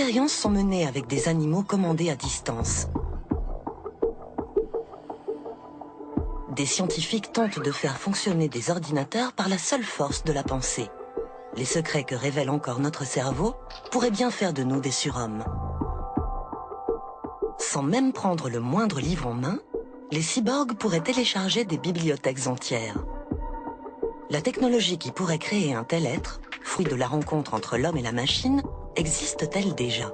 expériences sont menées avec des animaux commandés à distance. Des scientifiques tentent de faire fonctionner des ordinateurs par la seule force de la pensée. Les secrets que révèle encore notre cerveau pourraient bien faire de nous des surhommes. Sans même prendre le moindre livre en main, les cyborgs pourraient télécharger des bibliothèques entières. La technologie qui pourrait créer un tel être, fruit de la rencontre entre l'homme et la machine, existe-t-elle déjà?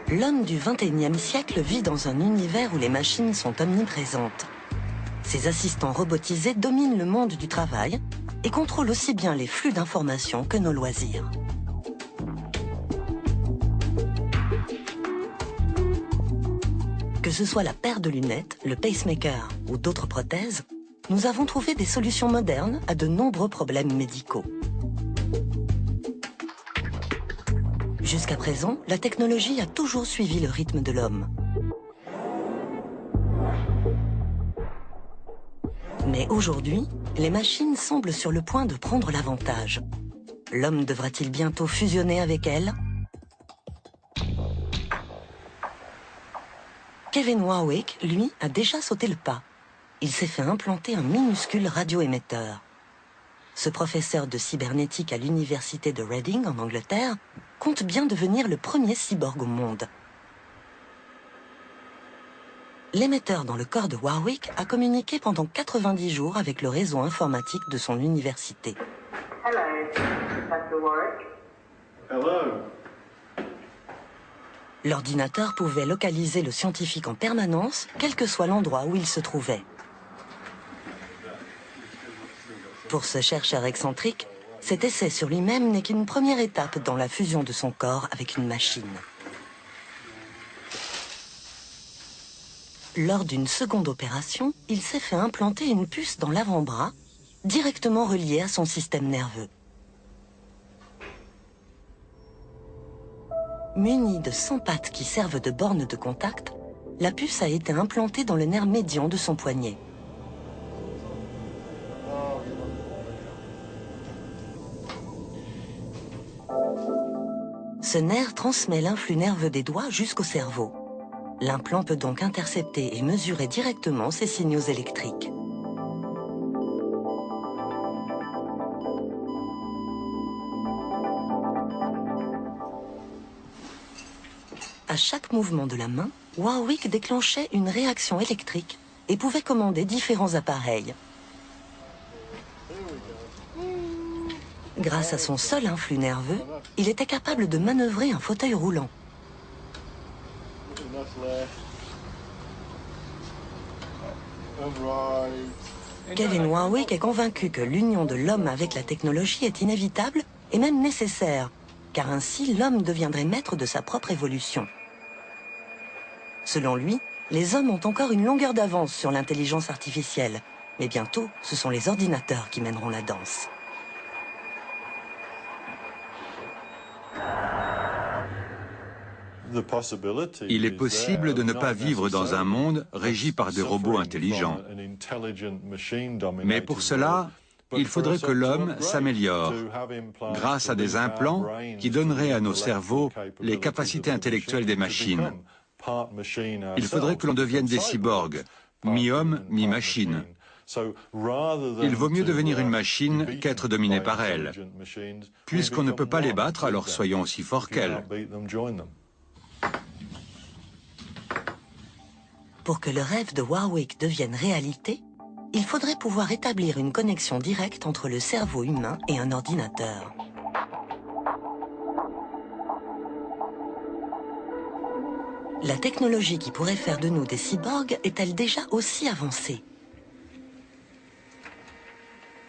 L'homme du XXIe siècle vit dans un univers où les machines sont omniprésentes. Ces assistants robotisés dominent le monde du travail et contrôlent aussi bien les flux d'informations que nos loisirs. Que ce soit la paire de lunettes, le pacemaker ou d'autres prothèses, nous avons trouvé des solutions modernes à de nombreux problèmes médicaux. Jusqu'à présent, la technologie a toujours suivi le rythme de l'homme. Mais aujourd'hui, les machines semblent sur le point de prendre l'avantage. L'homme devra-t-il bientôt fusionner avec elles? Kevin Warwick, lui, a déjà sauté le pas. Il s'est fait implanter un minuscule radioémetteur. Ce professeur de cybernétique à l'université de Reading, en Angleterre, compte bien devenir le premier cyborg au monde. L'émetteur dans le corps de Warwick a communiqué pendant 90 jours avec le réseau informatique de son université. Hello, Dr. Warwick. Hello. L'ordinateur pouvait localiser le scientifique en permanence, quel que soit l'endroit où il se trouvait. Pour ce chercheur excentrique, cet essai sur lui-même n'est qu'une première étape dans la fusion de son corps avec une machine. Lors d'une seconde opération, il s'est fait implanter une puce dans l'avant-bras, directement reliée à son système nerveux. Munie de 100 pattes qui servent de borne de contact, la puce a été implantée dans le nerf médian de son poignet. Ce nerf transmet l'influx nerveux des doigts jusqu'au cerveau. L'implant peut donc intercepter et mesurer directement ces signaux électriques. À chaque mouvement de la main, Warwick déclenchait une réaction électrique et pouvait commander différents appareils. Grâce à son seul influx nerveux, il était capable de manœuvrer un fauteuil roulant. Kevin Warwick est convaincu que l'union de l'homme avec la technologie est inévitable et même nécessaire, car ainsi l'homme deviendrait maître de sa propre évolution. Selon lui, les hommes ont encore une longueur d'avance sur l'intelligence artificielle, mais bientôt, ce sont les ordinateurs qui mèneront la danse. Il est possible de ne pas vivre dans un monde régi par des robots intelligents. Mais pour cela, il faudrait que l'homme s'améliore grâce à des implants qui donneraient à nos cerveaux les capacités intellectuelles des machines. Il faudrait que l'on devienne des cyborgs, mi-homme, mi-machine. Il vaut mieux devenir une machine qu'être dominé par elle. Puisqu'on ne peut pas les battre, alors soyons aussi forts qu'elles. Pour que le rêve de Warwick devienne réalité, il faudrait pouvoir établir une connexion directe entre le cerveau humain et un ordinateur. La technologie qui pourrait faire de nous des cyborgs est-elle déjà aussi avancée?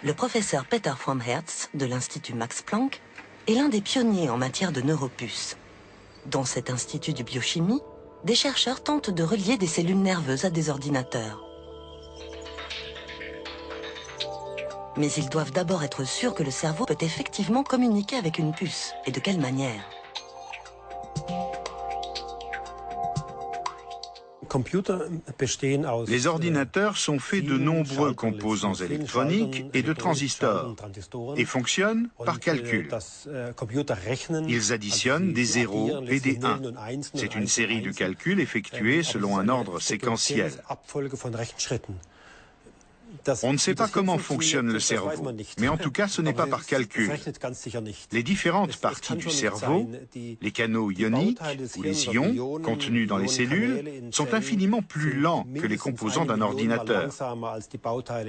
Le professeur Peter von Hertz de l'Institut Max Planck est l'un des pionniers en matière de neuropuces. Dans cet institut de biochimie, des chercheurs tentent de relier des cellules nerveuses à des ordinateurs. Mais ils doivent d'abord être sûrs que le cerveau peut effectivement communiquer avec une puce, et de quelle manière. Les ordinateurs sont faits de nombreux composants électroniques et de transistors et fonctionnent par calcul. Ils additionnent des 0 et des 1. C'est une série de calculs effectués selon un ordre séquentiel. On ne sait pas comment fonctionne le cerveau, mais en tout cas ce n'est pas par calcul. Les différentes parties du cerveau, les canaux ioniques ou les ions contenus dans les cellules, sont infiniment plus lents que les composants d'un ordinateur.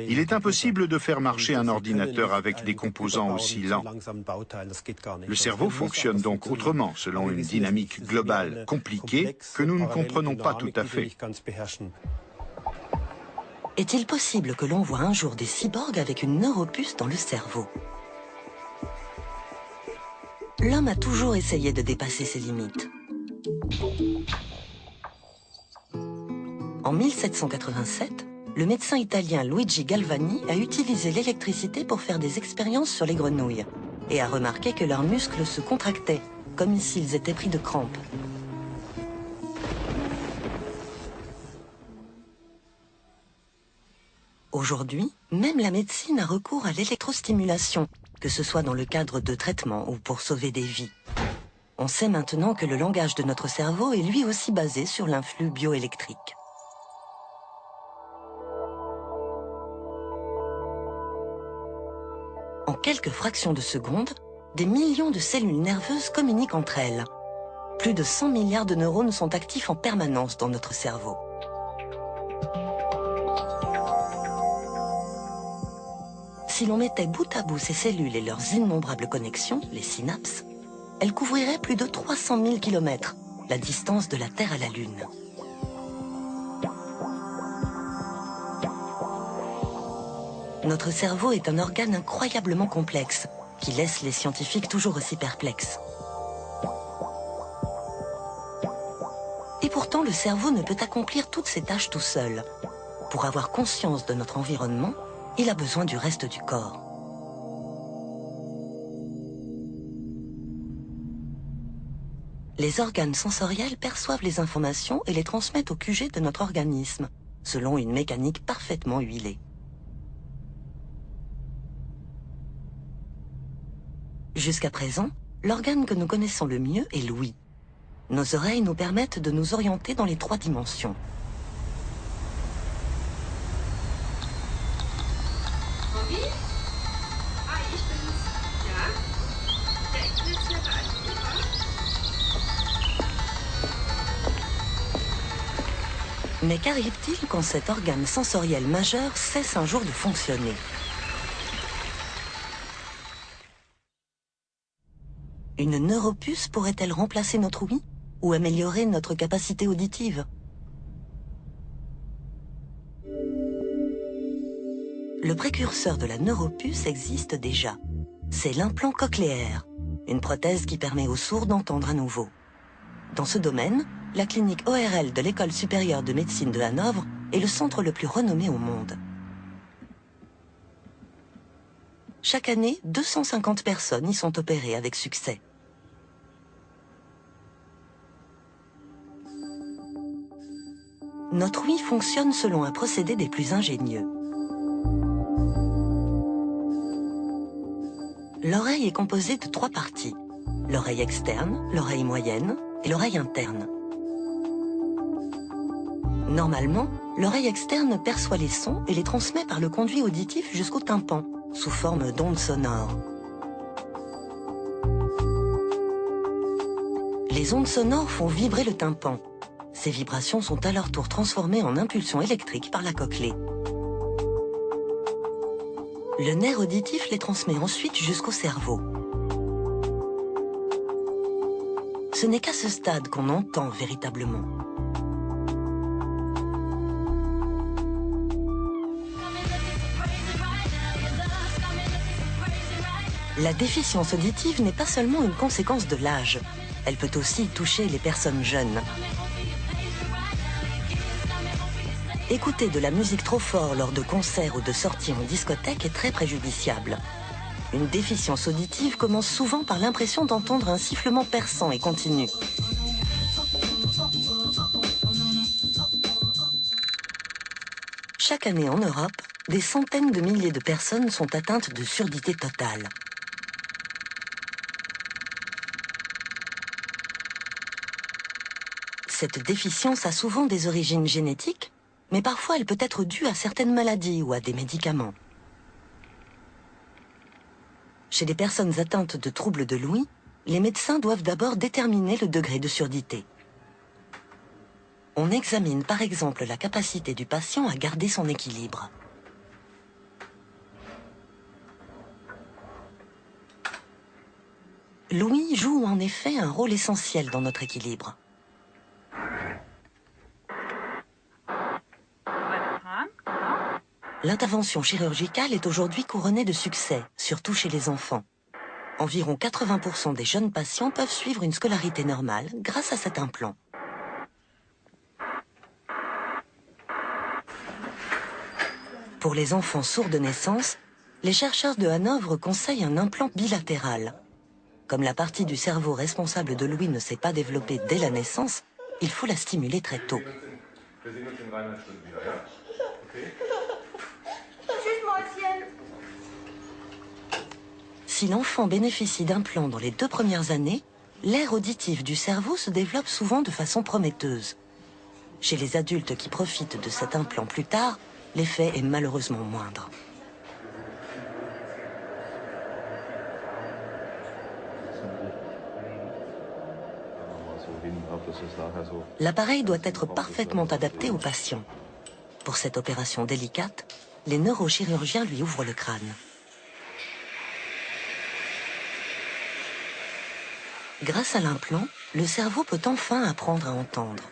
Il est impossible de faire marcher un ordinateur avec des composants aussi lents. Le cerveau fonctionne donc autrement, selon une dynamique globale compliquée que nous ne comprenons pas tout à fait. Est-il possible que l'on voit un jour des cyborgs avec une neuropuce dans le cerveau? L'homme a toujours essayé de dépasser ses limites. En 1787, le médecin italien Luigi Galvani a utilisé l'électricité pour faire des expériences sur les grenouilles et a remarqué que leurs muscles se contractaient, comme s'ils étaient pris de crampes. Aujourd'hui, même la médecine a recours à l'électrostimulation, que ce soit dans le cadre de traitements ou pour sauver des vies. On sait maintenant que le langage de notre cerveau est lui aussi basé sur l'influx bioélectrique. En quelques fractions de secondes, des millions de cellules nerveuses communiquent entre elles. Plus de 100 milliards de neurones sont actifs en permanence dans notre cerveau. Si l'on mettait bout à bout ces cellules et leurs innombrables connexions, les synapses, elles couvriraient plus de 300 000 km, la distance de la Terre à la Lune. Notre cerveau est un organe incroyablement complexe, qui laisse les scientifiques toujours aussi perplexes. Et pourtant, le cerveau ne peut accomplir toutes ces tâches tout seul. Pour avoir conscience de notre environnement, il a besoin du reste du corps. Les organes sensoriels perçoivent les informations et les transmettent au QG de notre organisme, selon une mécanique parfaitement huilée. Jusqu'à présent, l'organe que nous connaissons le mieux est l'ouïe. Nos oreilles nous permettent de nous orienter dans les 3 dimensions. Mais qu'arrive-t-il quand cet organe sensoriel majeur cesse un jour de fonctionner? Une neuropuce pourrait-elle remplacer notre ouïe ou améliorer notre capacité auditive? Le précurseur de la neuropuce existe déjà. C'est l'implant cochléaire, une prothèse qui permet aux sourds d'entendre à nouveau. Dans ce domaine, la clinique ORL de l'École supérieure de médecine de Hanovre est le centre le plus renommé au monde. Chaque année, 250 personnes y sont opérées avec succès. Notre ouïe fonctionne selon un procédé des plus ingénieux. L'oreille est composée de 3 parties. L'oreille externe, l'oreille moyenne et l'oreille interne. Normalement, l'oreille externe perçoit les sons et les transmet par le conduit auditif jusqu'au tympan, sous forme d'ondes sonores. Les ondes sonores font vibrer le tympan. Ces vibrations sont à leur tour transformées en impulsions électriques par la cochlée. Le nerf auditif les transmet ensuite jusqu'au cerveau. Ce n'est qu'à ce stade qu'on entend véritablement. La déficience auditive n'est pas seulement une conséquence de l'âge. Elle peut aussi toucher les personnes jeunes. Écouter de la musique trop fort lors de concerts ou de sorties en discothèque est très préjudiciable. Une déficience auditive commence souvent par l'impression d'entendre un sifflement perçant et continu. Chaque année en Europe, des centaines de milliers de personnes sont atteintes de surdité totale. Cette déficience a souvent des origines génétiques, mais parfois elle peut être due à certaines maladies ou à des médicaments. Chez les personnes atteintes de troubles de l'ouïe, les médecins doivent d'abord déterminer le degré de surdité. On examine par exemple la capacité du patient à garder son équilibre. L'ouïe joue en effet un rôle essentiel dans notre équilibre. L'intervention chirurgicale est aujourd'hui couronnée de succès, surtout chez les enfants. Environ 80% des jeunes patients peuvent suivre une scolarité normale grâce à cet implant. Pour les enfants sourds de naissance, les chercheurs de Hanovre conseillent un implant bilatéral. Comme la partie du cerveau responsable de l'ouïe ne s'est pas développée dès la naissance, il faut la stimuler très tôt. Si l'enfant bénéficie d'implants dans les 2 premières années, l'aire auditive du cerveau se développe souvent de façon prometteuse. Chez les adultes qui profitent de cet implant plus tard, l'effet est malheureusement moindre. L'appareil doit être parfaitement adapté au patient. Pour cette opération délicate, les neurochirurgiens lui ouvrent le crâne. Grâce à l'implant, le cerveau peut enfin apprendre à entendre.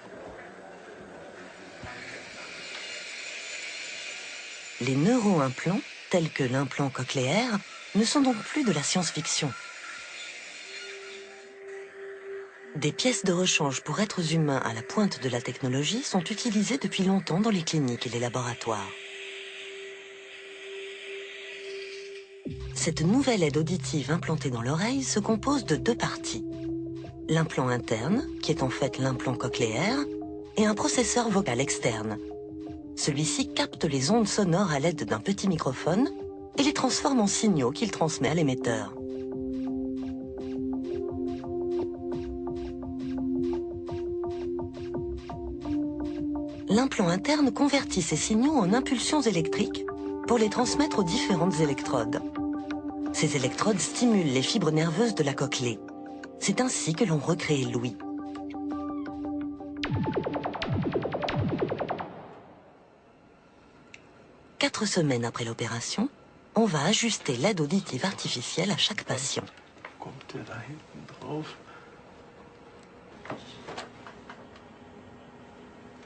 Les neuroimplants, tels que l'implant cochléaire, ne sont donc plus de la science-fiction. Des pièces de rechange pour êtres humains à la pointe de la technologie sont utilisées depuis longtemps dans les cliniques et les laboratoires. Cette nouvelle aide auditive implantée dans l'oreille se compose de 2 parties. L'implant interne, qui est en fait l'implant cochléaire, et un processeur vocal externe. Celui-ci capte les ondes sonores à l'aide d'un petit microphone et les transforme en signaux qu'il transmet à l'émetteur. L'implant interne convertit ces signaux en impulsions électriques pour les transmettre aux différentes électrodes. Ces électrodes stimulent les fibres nerveuses de la cochlée. C'est ainsi que l'on recrée l'ouïe. Quatre semaines après l'opération, on va ajuster l'aide auditive artificielle à chaque patient.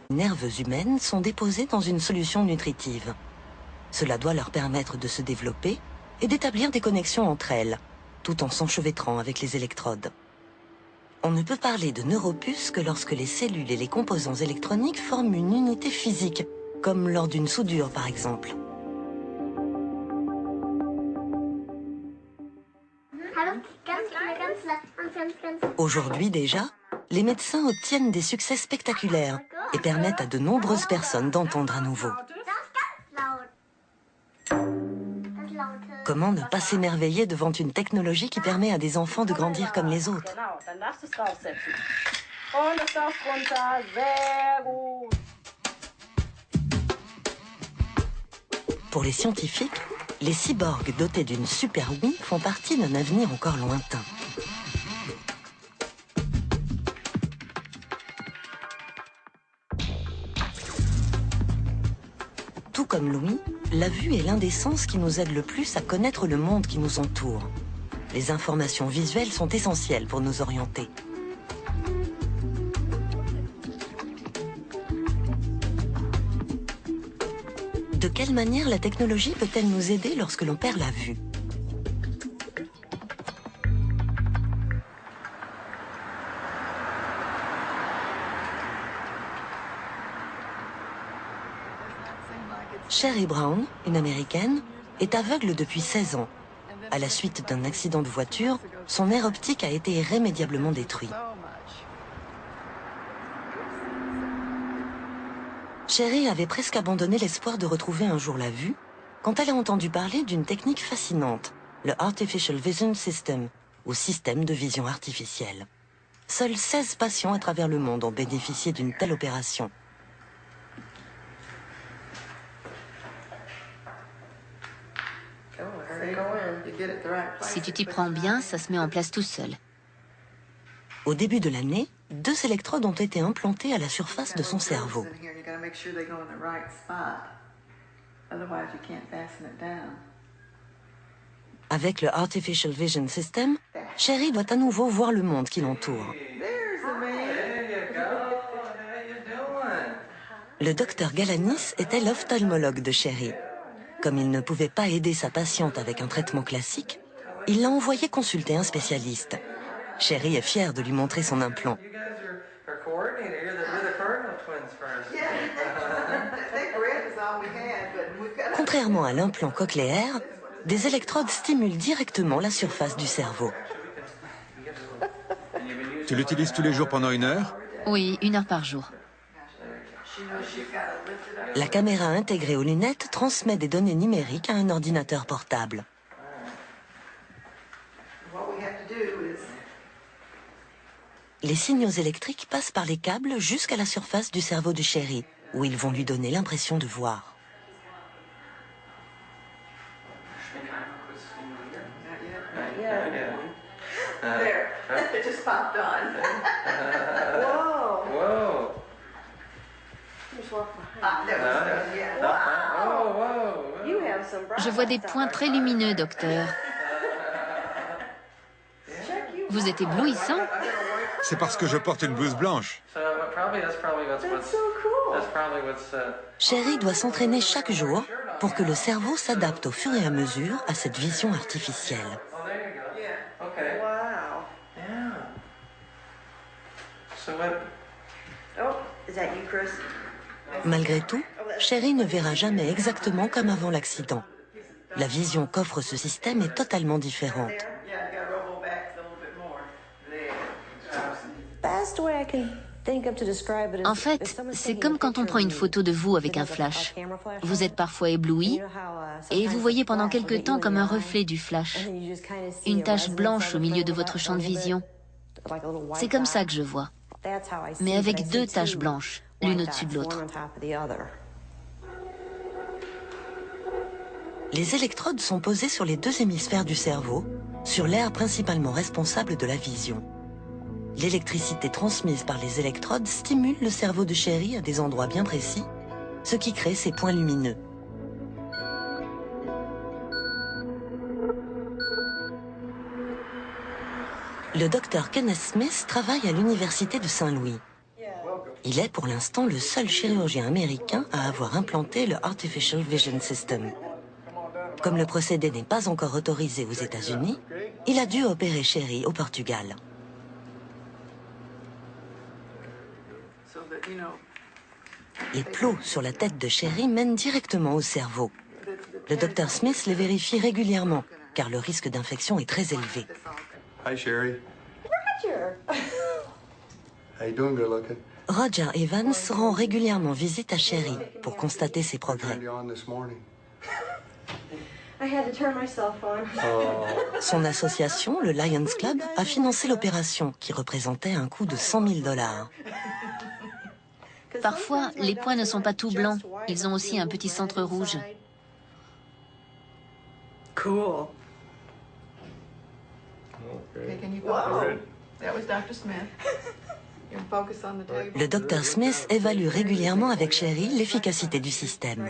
Les nerveuses humaines sont déposées dans une solution nutritive. Cela doit leur permettre de se développer et d'établir des connexions entre elles, tout en s'enchevêtrant avec les électrodes. On ne peut parler de neuropuce que lorsque les cellules et les composants électroniques forment une unité physique, comme lors d'une soudure par exemple. Aujourd'hui déjà, les médecins obtiennent des succès spectaculaires et permettent à de nombreuses personnes d'entendre à nouveau. Comment ne pas s'émerveiller devant une technologie qui permet à des enfants de grandir comme les autres? Pour les scientifiques, les cyborgs dotés d'une super ouïe font partie d'un avenir encore lointain. Tout comme l'ouïe, la vue est l'un des sens qui nous aide le plus à connaître le monde qui nous entoure. Les informations visuelles sont essentielles pour nous orienter. De quelle manière la technologie peut-elle nous aider lorsque l'on perd la vue? Sherry Brown, une Américaine, est aveugle depuis 16 ans. À la suite d'un accident de voiture, son nerf optique a été irrémédiablement détruit. Sherry avait presque abandonné l'espoir de retrouver un jour la vue quand elle a entendu parler d'une technique fascinante, le Artificial Vision System, ou système de vision artificielle. Seuls 16 patients à travers le monde ont bénéficié d'une telle opération. Si tu t'y prends bien, ça se met en place tout seul. Au début de l'année, 2 électrodes ont été implantées à la surface de son cerveau. Avec le Artificial Vision System, Sherry doit à nouveau voir le monde qui l'entoure. Le docteur Galanis était l'ophtalmologue de Sherry. Comme il ne pouvait pas aider sa patiente avec un traitement classique, il l'a envoyé consulter un spécialiste. Sherry est fière de lui montrer son implant. Contrairement à l'implant cochléaire, des électrodes stimulent directement la surface du cerveau. Tu l'utilises tous les jours pendant 1 heure? Oui, 1 heure par jour. La caméra intégrée aux lunettes transmet des données numériques à un ordinateur portable. Les signaux électriques passent par les câbles jusqu'à la surface du cerveau de Sherry, où ils vont lui donner l'impression de voir. Je vois des points très lumineux, docteur. Vous êtes éblouissant. C'est parce que je porte une blouse blanche. Sherry doit s'entraîner chaque jour pour que le cerveau s'adapte au fur et à mesure à cette vision artificielle. Malgré tout, Sherry ne verra jamais exactement comme avant l'accident. La vision qu'offre ce système est totalement différente. En fait, c'est comme quand on prend une photo de vous avec un flash. Vous êtes parfois ébloui et vous voyez pendant quelque temps comme un reflet du flash. Une tache blanche au milieu de votre champ de vision. C'est comme ça que je vois. Mais avec 2 taches blanches, l'une au-dessus de l'autre. Les électrodes sont posées sur les 2 hémisphères du cerveau, sur l'aire principalement responsable de la vision. L'électricité transmise par les électrodes stimule le cerveau de Sherry à des endroits bien précis, ce qui crée ces points lumineux. Le docteur Kenneth Smith travaille à l'université de Saint-Louis. Il est pour l'instant le seul chirurgien américain à avoir implanté le Artificial Vision System. Comme le procédé n'est pas encore autorisé aux États-Unis, il a dû opérer Sherry au Portugal. Les plots sur la tête de Sherry mènent directement au cerveau. Le docteur Smith les vérifie régulièrement, car le risque d'infection est très élevé. Hi, Sherry. Roger. How you doing, good looking? Roger Evans rend régulièrement visite à Sherry pour constater ses progrès. Son association, le Lions Club, a financé l'opération qui représentait un coût de $100 000. Parfois, les points ne sont pas tout blancs. Ils ont aussi un petit centre rouge. Cool. Wow. That was Dr. Smith. You can focus on the table. Le docteur Smith évalue régulièrement avec Sherry l'efficacité du système.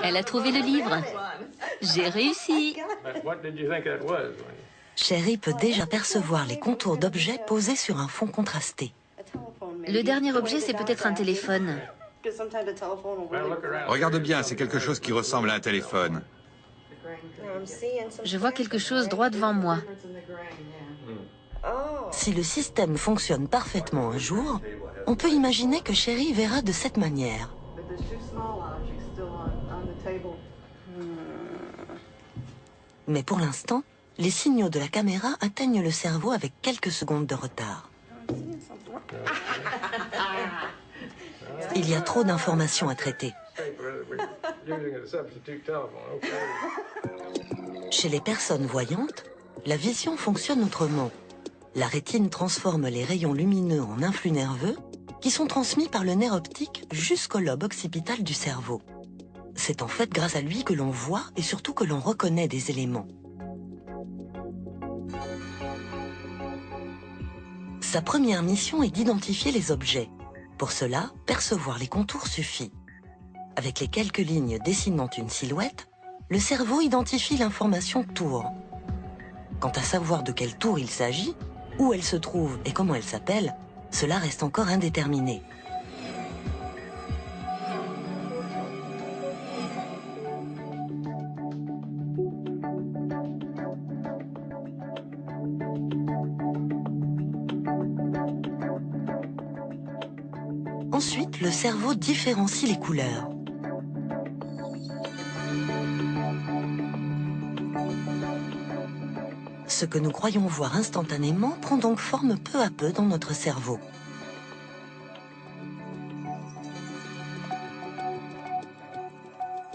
Elle a trouvé le livre. J'ai réussi. Sherry peut déjà percevoir les contours d'objets posés sur un fond contrasté. Le dernier objet, c'est peut-être un téléphone. Regarde bien, c'est quelque chose qui ressemble à un téléphone. Je vois quelque chose droit devant moi. Si le système fonctionne parfaitement un jour, on peut imaginer que Sherry verra de cette manière. Mais pour l'instant, les signaux de la caméra atteignent le cerveau avec quelques secondes de retard. Il y a trop d'informations à traiter. Chez les personnes voyantes, la vision fonctionne autrement. La rétine transforme les rayons lumineux en influx nerveux qui sont transmis par le nerf optique jusqu'au lobe occipital du cerveau. C'est en fait grâce à lui que l'on voit et surtout que l'on reconnaît des éléments. Sa première mission est d'identifier les objets. Pour cela, percevoir les contours suffit. Avec les quelques lignes dessinant une silhouette, le cerveau identifie l'information tour. Quant à savoir de quelle tour il s'agit, où elle se trouve et comment elle s'appelle, cela reste encore indéterminé. Ensuite, le cerveau différencie les couleurs. Ce que nous croyons voir instantanément prend donc forme peu à peu dans notre cerveau.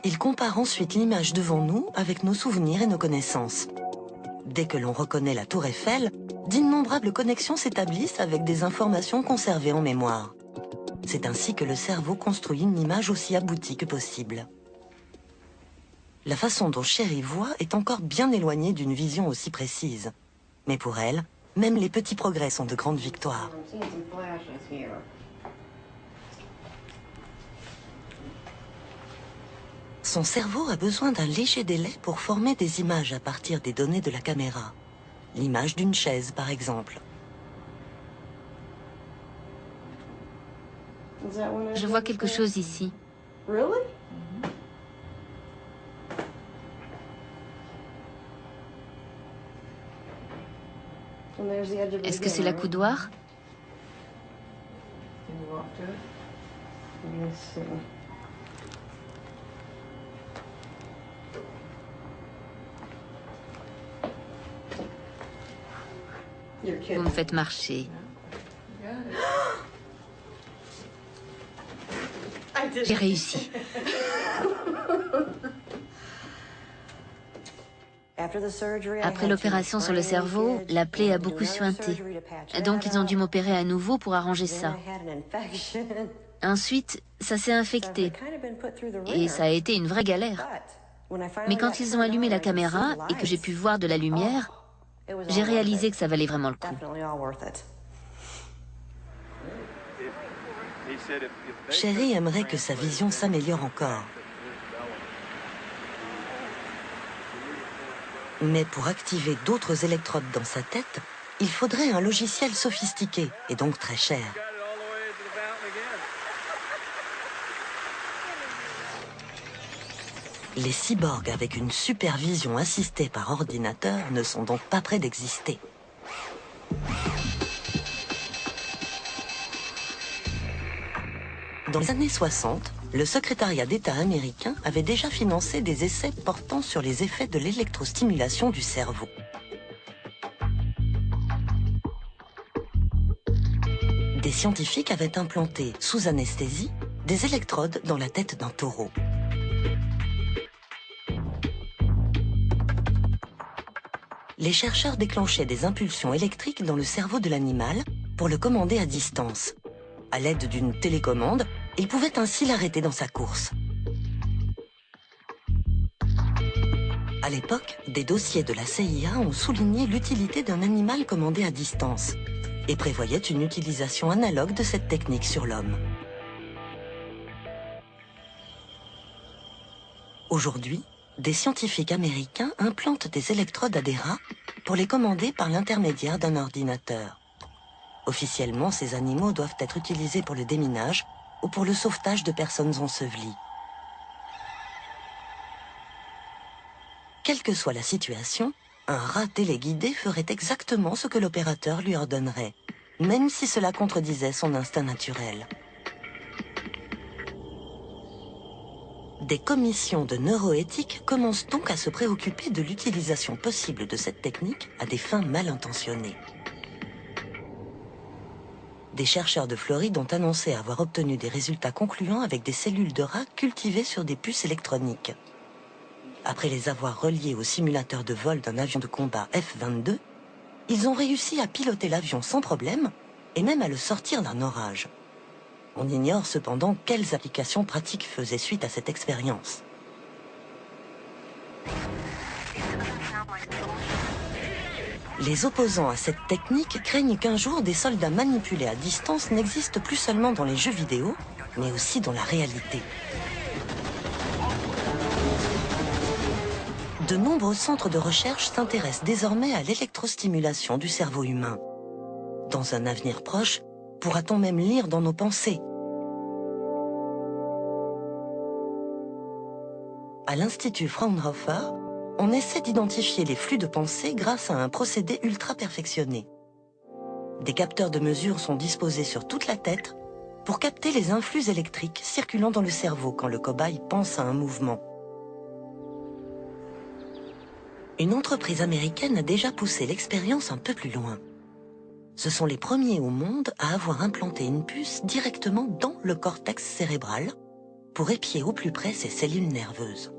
Il compare ensuite l'image devant nous avec nos souvenirs et nos connaissances. Dès que l'on reconnaît la tour Eiffel, d'innombrables connexions s'établissent avec des informations conservées en mémoire. C'est ainsi que le cerveau construit une image aussi aboutie que possible. La façon dont Sherry voit est encore bien éloignée d'une vision aussi précise. Mais pour elle, même les petits progrès sont de grandes victoires. Son cerveau a besoin d'un léger délai pour former des images à partir des données de la caméra. L'image d'une chaise, par exemple. Je vois quelque chose ici. Est-ce que c'est l'accoudoir? Vous me faites marcher. J'ai réussi. Après l'opération sur le cerveau, la plaie a beaucoup suinté. Donc ils ont dû m'opérer à nouveau pour arranger ça. Ensuite, ça s'est infecté. Et ça a été une vraie galère. Mais quand ils ont allumé la caméra et que j'ai pu voir de la lumière, j'ai réalisé que ça valait vraiment le coup. Sherry aimerait que sa vision s'améliore encore. Mais pour activer d'autres électrodes dans sa tête, il faudrait un logiciel sophistiqué et donc très cher. Les cyborgs avec une supervision assistée par ordinateur ne sont donc pas près d'exister. Dans les années 60, le secrétariat d'État américain avait déjà financé des essais portant sur les effets de l'électrostimulation du cerveau. Des scientifiques avaient implanté, sous anesthésie, des électrodes dans la tête d'un taureau. Les chercheurs déclenchaient des impulsions électriques dans le cerveau de l'animal pour le commander à distance. À l'aide d'une télécommande, ils pouvaient ainsi l'arrêter dans sa course. À l'époque, des dossiers de la CIA ont souligné l'utilité d'un animal commandé à distance et prévoyaient une utilisation analogue de cette technique sur l'homme. Aujourd'hui, des scientifiques américains implantent des électrodes à des rats pour les commander par l'intermédiaire d'un ordinateur. Officiellement, ces animaux doivent être utilisés pour le déminage ou pour le sauvetage de personnes ensevelies. Quelle que soit la situation, un rat téléguidé ferait exactement ce que l'opérateur lui ordonnerait, même si cela contredisait son instinct naturel. Des commissions de neuroéthique commencent donc à se préoccuper de l'utilisation possible de cette technique à des fins mal intentionnées. Des chercheurs de Floride ont annoncé avoir obtenu des résultats concluants avec des cellules de rats cultivées sur des puces électroniques. Après les avoir reliées au simulateur de vol d'un avion de combat F-22, ils ont réussi à piloter l'avion sans problème et même à le sortir d'un orage. On ignore cependant quelles applications pratiques faisaient suite à cette expérience. Les opposants à cette technique craignent qu'un jour des soldats manipulés à distance n'existent plus seulement dans les jeux vidéo, mais aussi dans la réalité. De nombreux centres de recherche s'intéressent désormais à l'électrostimulation du cerveau humain. Dans un avenir proche, pourra-t-on même lire dans nos pensées? À l'Institut Fraunhofer, on essaie d'identifier les flux de pensée grâce à un procédé ultra perfectionné. Des capteurs de mesure sont disposés sur toute la tête pour capter les influx électriques circulant dans le cerveau quand le cobaye pense à un mouvement. Une entreprise américaine a déjà poussé l'expérience un peu plus loin. Ce sont les premiers au monde à avoir implanté une puce directement dans le cortex cérébral pour épier au plus près ces cellules nerveuses.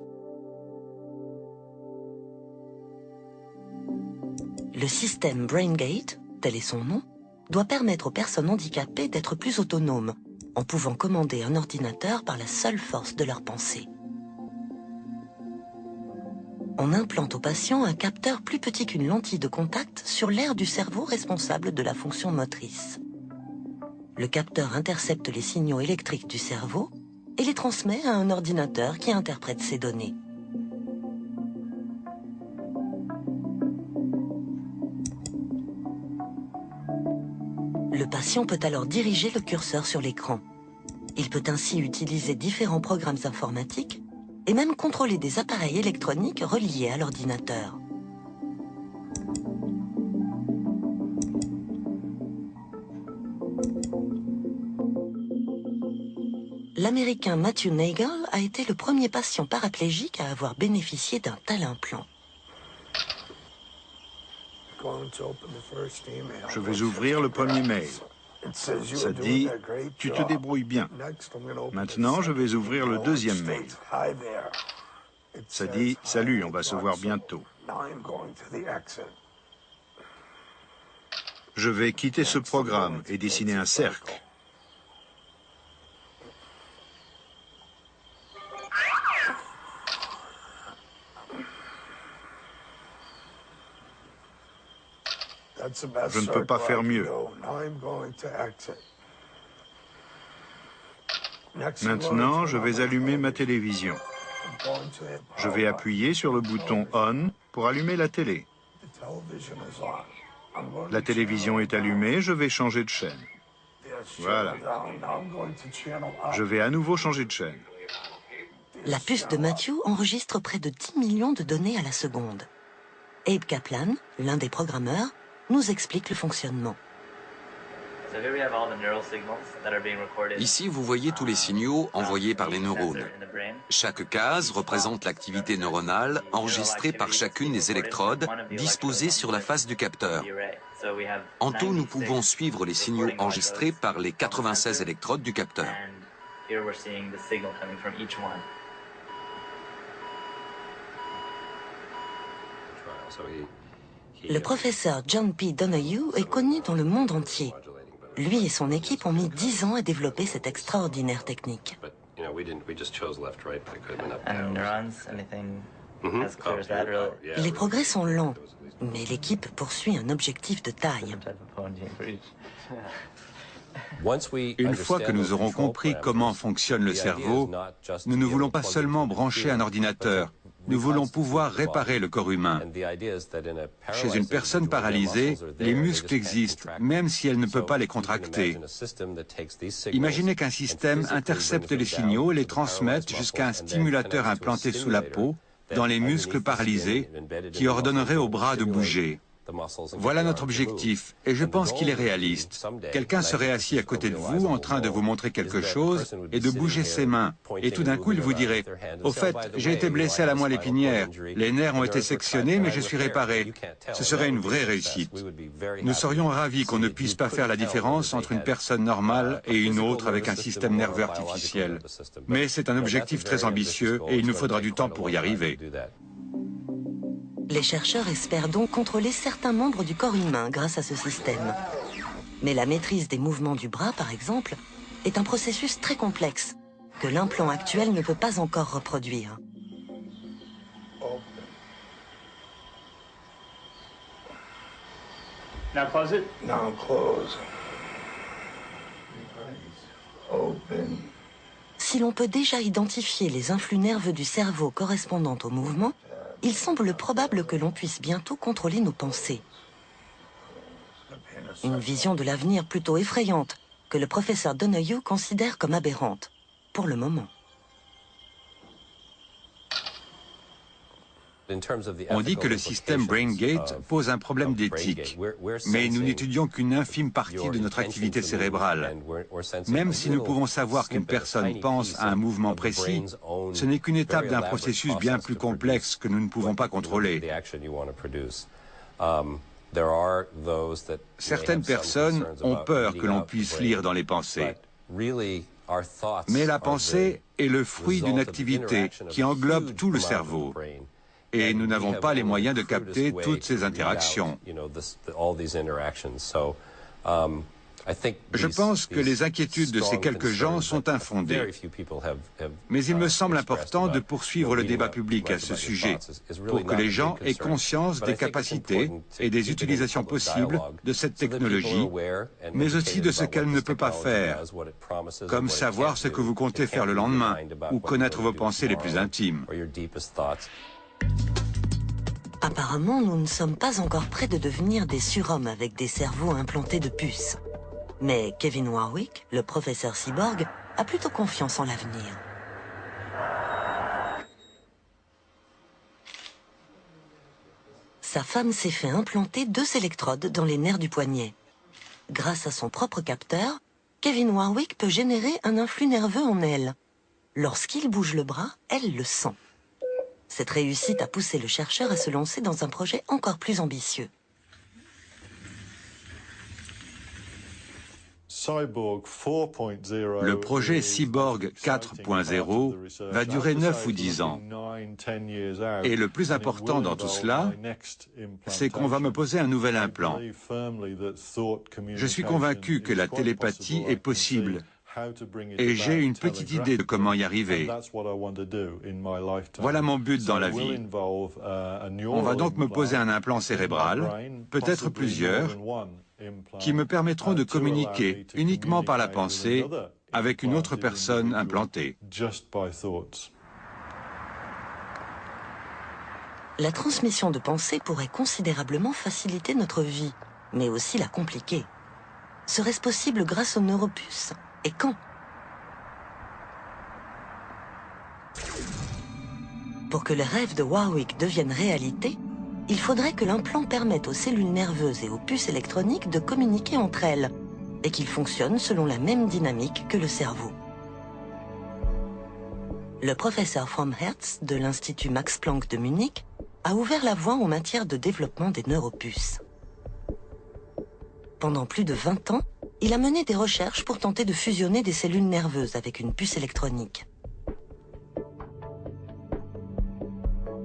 Le système BrainGate, tel est son nom, doit permettre aux personnes handicapées d'être plus autonomes, en pouvant commander un ordinateur par la seule force de leur pensée. On implante au patient un capteur plus petit qu'une lentille de contact sur l'aire du cerveau responsable de la fonction motrice. Le capteur intercepte les signaux électriques du cerveau et les transmet à un ordinateur qui interprète ces données. Le patient peut alors diriger le curseur sur l'écran. Il peut ainsi utiliser différents programmes informatiques et même contrôler des appareils électroniques reliés à l'ordinateur. L'Américain Matthew Nagel a été le premier patient paraplégique à avoir bénéficié d'un tel implant. Je vais ouvrir le premier mail. Ça dit « Tu te débrouilles bien ». Maintenant, je vais ouvrir le deuxième mail. Ça dit « Salut, on va se voir bientôt ». Je vais quitter ce programme et dessiner un cercle. Je ne peux pas faire mieux. Maintenant, je vais allumer ma télévision. Je vais appuyer sur le bouton « On » pour allumer la télé. La télévision est allumée, je vais changer de chaîne. Voilà. Je vais à nouveau changer de chaîne. La puce de Matthew enregistre près de 10 millions de données à la seconde. Abe Kaplan, l'un des programmeurs, nous explique le fonctionnement. Ici, vous voyez tous les signaux envoyés par les neurones. Chaque case représente l'activité neuronale enregistrée par chacune des électrodes disposées sur la face du capteur. En tout, nous pouvons suivre les signaux enregistrés par les 96 électrodes du capteur. Le professeur John P. Donahue est connu dans le monde entier. Lui et son équipe ont mis 10 ans à développer cette extraordinaire technique. Les progrès sont lents, mais l'équipe poursuit un objectif de taille. Une fois que nous aurons compris comment fonctionne le cerveau, nous ne voulons pas seulement brancher un ordinateur, nous voulons pouvoir réparer le corps humain. Chez une personne paralysée, les muscles existent, même si elle ne peut pas les contracter. Imaginez qu'un système intercepte les signaux et les transmette jusqu'à un stimulateur implanté sous la peau, dans les muscles paralysés, qui ordonnerait aux bras de bouger. Voilà notre objectif, et je pense qu'il est réaliste. Quelqu'un serait assis à côté de vous, en train de vous montrer quelque chose, et de bouger ses mains. Et tout d'un coup, il vous dirait, « Au fait, j'ai été blessé à la moelle épinière. Les nerfs ont été sectionnés, mais je suis réparé. » Ce serait une vraie réussite. Nous serions ravis qu'on ne puisse pas faire la différence entre une personne normale et une autre avec un système nerveux artificiel. Mais c'est un objectif très ambitieux, et il nous faudra du temps pour y arriver. Les chercheurs espèrent donc contrôler certains membres du corps humain grâce à ce système. Mais la maîtrise des mouvements du bras, par exemple, est un processus très complexe que l'implant actuel ne peut pas encore reproduire. Now close it. Now close. Open. Si l'on peut déjà identifier les influx nerveux du cerveau correspondant au mouvement, il semble probable que l'on puisse bientôt contrôler nos pensées. Une vision de l'avenir plutôt effrayante que le professeur Donoghue considère comme aberrante, pour le moment. On dit que le système BrainGate pose un problème d'éthique, mais nous n'étudions qu'une infime partie de notre activité cérébrale. Même si nous pouvons savoir qu'une personne pense à un mouvement précis, ce n'est qu'une étape d'un processus bien plus complexe que nous ne pouvons pas contrôler. Certaines personnes ont peur que l'on puisse lire dans les pensées. Mais la pensée est le fruit d'une activité qui englobe tout le cerveau. Et nous n'avons pas les moyens de capter toutes ces interactions. Je pense que les inquiétudes de ces quelques gens sont infondées. Mais il me semble important de poursuivre le débat public à ce sujet, pour que les gens aient conscience des capacités et des utilisations possibles de cette technologie, mais aussi de ce qu'elle ne peut pas faire, comme savoir ce que vous comptez faire le lendemain, ou connaître vos pensées les plus intimes. Apparemment, nous ne sommes pas encore prêts de devenir des surhommes avec des cerveaux implantés de puces. Mais Kevin Warwick, le professeur cyborg, a plutôt confiance en l'avenir. Sa femme s'est fait implanter 2 électrodes dans les nerfs du poignet. Grâce à son propre capteur, Kevin Warwick peut générer un influx nerveux en elle. Lorsqu'il bouge le bras, elle le sent. Cette réussite a poussé le chercheur à se lancer dans un projet encore plus ambitieux. Le projet Cyborg 4.0 va durer 9 ou 10 ans. Et le plus important dans tout cela, c'est qu'on va me poser un nouvel implant. Je suis convaincu que la télépathie est possible. Et j'ai une petite idée de comment y arriver. Voilà mon but dans la vie. On va donc me poser un implant cérébral, peut-être plusieurs, qui me permettront de communiquer uniquement par la pensée avec une autre personne implantée. La transmission de pensée pourrait considérablement faciliter notre vie, mais aussi la compliquer. Serait-ce possible grâce aux neuropuces ? Et quand? Pour que le rêve de Warwick devienne réalité, il faudrait que l'implant permette aux cellules nerveuses et aux puces électroniques de communiquer entre elles, et qu'il fonctionne selon la même dynamique que le cerveau. Le professeur Fromm-Hertz de l'Institut Max Planck de Munich a ouvert la voie en matière de développement des neuropuces. Pendant plus de 20 ans, il a mené des recherches pour tenter de fusionner des cellules nerveuses avec une puce électronique.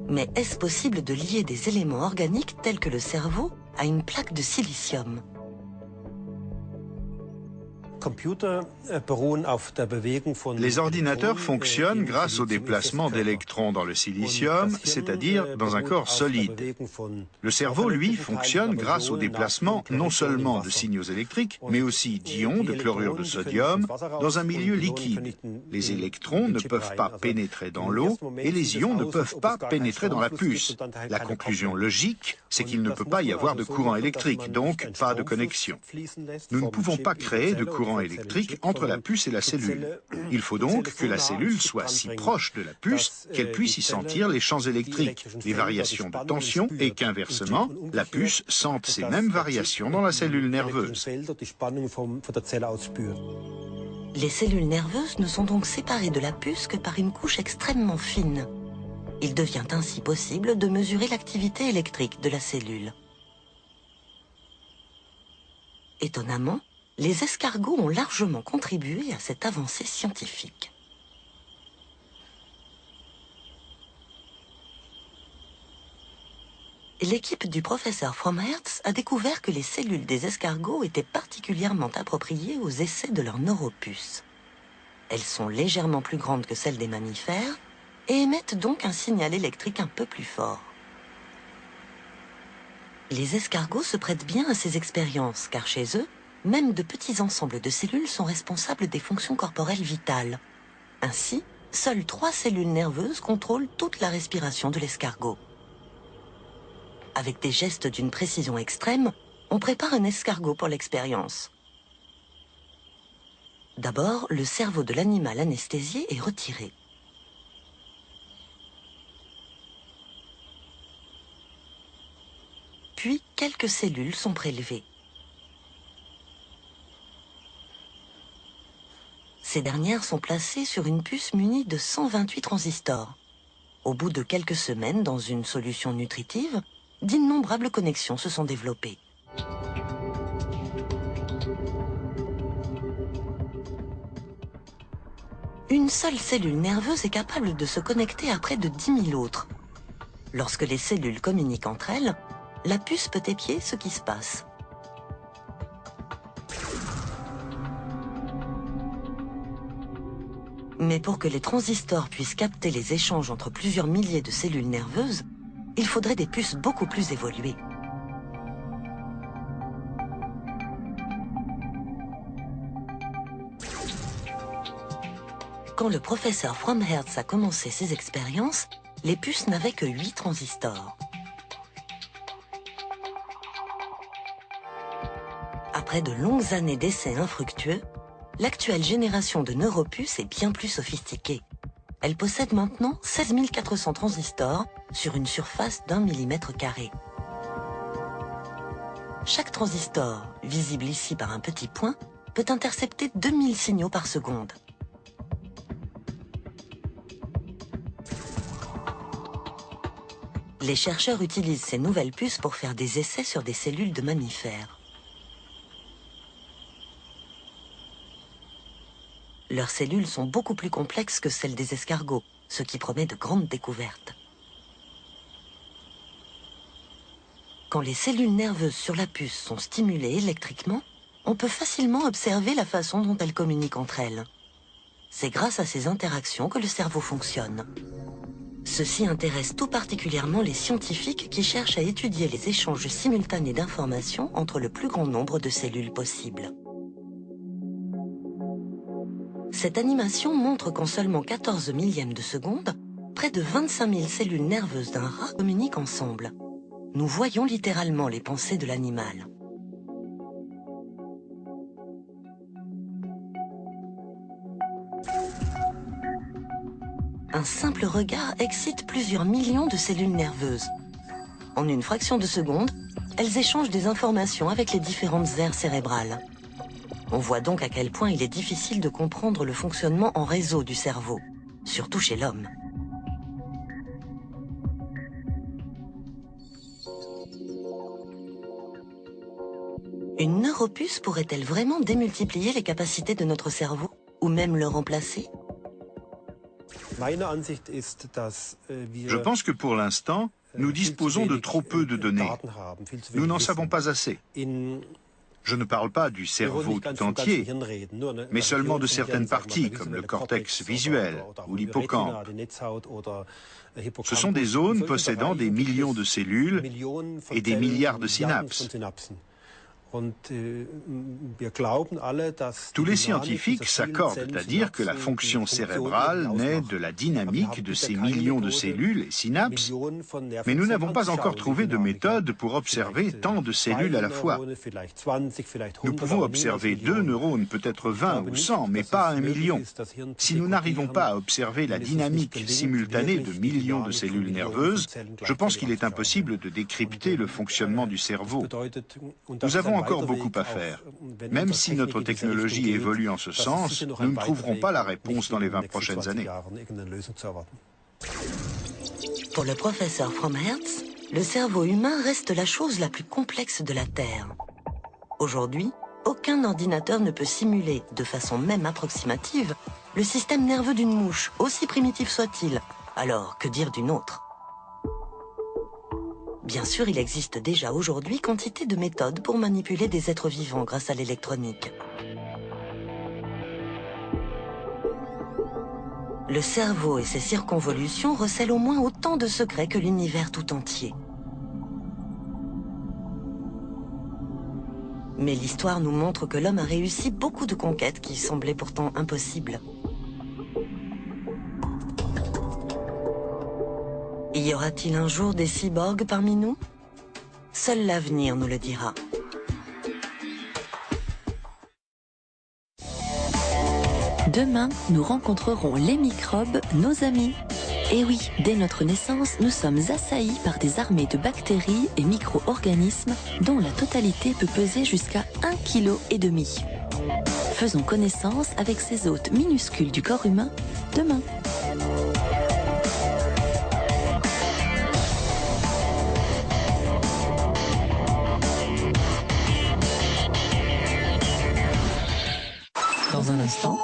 Mais est-ce possible de lier des éléments organiques tels que le cerveau à une plaque de silicium ? Les ordinateurs fonctionnent grâce au déplacement d'électrons dans le silicium, c'est-à-dire dans un corps solide. Le cerveau, lui, fonctionne grâce au déplacement non seulement de signaux électriques, mais aussi d'ions de chlorure de sodium dans un milieu liquide. Les électrons ne peuvent pas pénétrer dans l'eau et les ions ne peuvent pas pénétrer dans la puce. La conclusion logique, c'est qu'il ne peut pas y avoir de courant électrique, donc pas de connexion. Nous ne pouvons pas créer de courant courant électrique entre la puce et la cellule. Il faut donc que la cellule soit si proche de la puce qu'elle puisse y sentir les champs électriques, les variations de tension, et qu'inversement, la puce sente ces mêmes variations dans la cellule nerveuse. Les cellules nerveuses ne sont donc séparées de la puce que par une couche extrêmement fine. Il devient ainsi possible de mesurer l'activité électrique de la cellule. Étonnamment, les escargots ont largement contribué à cette avancée scientifique. L'équipe du professeur Fromhertz a découvert que les cellules des escargots étaient particulièrement appropriées aux essais de leurs neuropuces. Elles sont légèrement plus grandes que celles des mammifères et émettent donc un signal électrique un peu plus fort. Les escargots se prêtent bien à ces expériences, car chez eux, même de petits ensembles de cellules sont responsables des fonctions corporelles vitales. Ainsi, seules 3 cellules nerveuses contrôlent toute la respiration de l'escargot. Avec des gestes d'une précision extrême, on prépare un escargot pour l'expérience. D'abord, le cerveau de l'animal anesthésié est retiré. Puis, quelques cellules sont prélevées. Ces dernières sont placées sur une puce munie de 128 transistors. Au bout de quelques semaines, dans une solution nutritive, d'innombrables connexions se sont développées. Une seule cellule nerveuse est capable de se connecter à près de 10 000 autres. Lorsque les cellules communiquent entre elles, la puce peut épier ce qui se passe. Mais pour que les transistors puissent capter les échanges entre plusieurs milliers de cellules nerveuses, il faudrait des puces beaucoup plus évoluées. Quand le professeur Fromhertz a commencé ses expériences, les puces n'avaient que 8 transistors. Après de longues années d'essais infructueux, l'actuelle génération de neuropuces est bien plus sophistiquée. Elle possède maintenant 16 400 transistors sur une surface d'1 mm². Chaque transistor, visible ici par un petit point, peut intercepter 2000 signaux par seconde. Les chercheurs utilisent ces nouvelles puces pour faire des essais sur des cellules de mammifères. Leurs cellules sont beaucoup plus complexes que celles des escargots, ce qui promet de grandes découvertes. Quand les cellules nerveuses sur la puce sont stimulées électriquement, on peut facilement observer la façon dont elles communiquent entre elles. C'est grâce à ces interactions que le cerveau fonctionne. Ceci intéresse tout particulièrement les scientifiques qui cherchent à étudier les échanges simultanés d'informations entre le plus grand nombre de cellules possible. Cette animation montre qu'en seulement 14 millièmes de seconde, près de 25 000 cellules nerveuses d'un rat communiquent ensemble. Nous voyons littéralement les pensées de l'animal. Un simple regard excite plusieurs millions de cellules nerveuses. En une fraction de seconde, elles échangent des informations avec les différentes aires cérébrales. On voit donc à quel point il est difficile de comprendre le fonctionnement en réseau du cerveau, surtout chez l'homme. Une neuropuce pourrait-elle vraiment démultiplier les capacités de notre cerveau, ou même le remplacer ? Je pense que pour l'instant, nous disposons de trop peu de données. Nous n'en savons pas assez. Je ne parle pas du cerveau tout entier, mais seulement de certaines parties, comme le cortex visuel ou l'hippocampe. Ce sont des zones possédant des millions de cellules et des milliards de synapses. Tous les scientifiques s'accordent à dire que la fonction cérébrale naît de la dynamique de ces millions de cellules et synapses, mais nous n'avons pas encore trouvé de méthode pour observer tant de cellules à la fois. Nous pouvons observer 2 neurones, peut-être 20 ou 100, mais pas 1 million. Si nous n'arrivons pas à observer la dynamique simultanée de millions de cellules nerveuses, je pense qu'il est impossible de décrypter le fonctionnement du cerveau. Nous avons encore beaucoup à faire. Même si notre technologie évolue en ce sens, nous ne trouverons pas la réponse dans les 20 prochaines années. Pour le professeur Fromhertz, le cerveau humain reste la chose la plus complexe de la Terre. Aujourd'hui, aucun ordinateur ne peut simuler, de façon même approximative, le système nerveux d'une mouche, aussi primitif soit-il. Alors, que dire d'une autre ? Bien sûr, il existe déjà aujourd'hui quantité de méthodes pour manipuler des êtres vivants grâce à l'électronique. Le cerveau et ses circonvolutions recèlent au moins autant de secrets que l'univers tout entier. Mais l'histoire nous montre que l'homme a réussi beaucoup de conquêtes qui semblaient pourtant impossibles. Y aura-t-il un jour des cyborgs parmi nous? Seul l'avenir nous le dira. Demain, nous rencontrerons les microbes, nos amis. Et oui, dès notre naissance, nous sommes assaillis par des armées de bactéries et micro-organismes dont la totalité peut peser jusqu'à 1,5 kg. Faisons connaissance avec ces hôtes minuscules du corps humain demain. Dans un instant,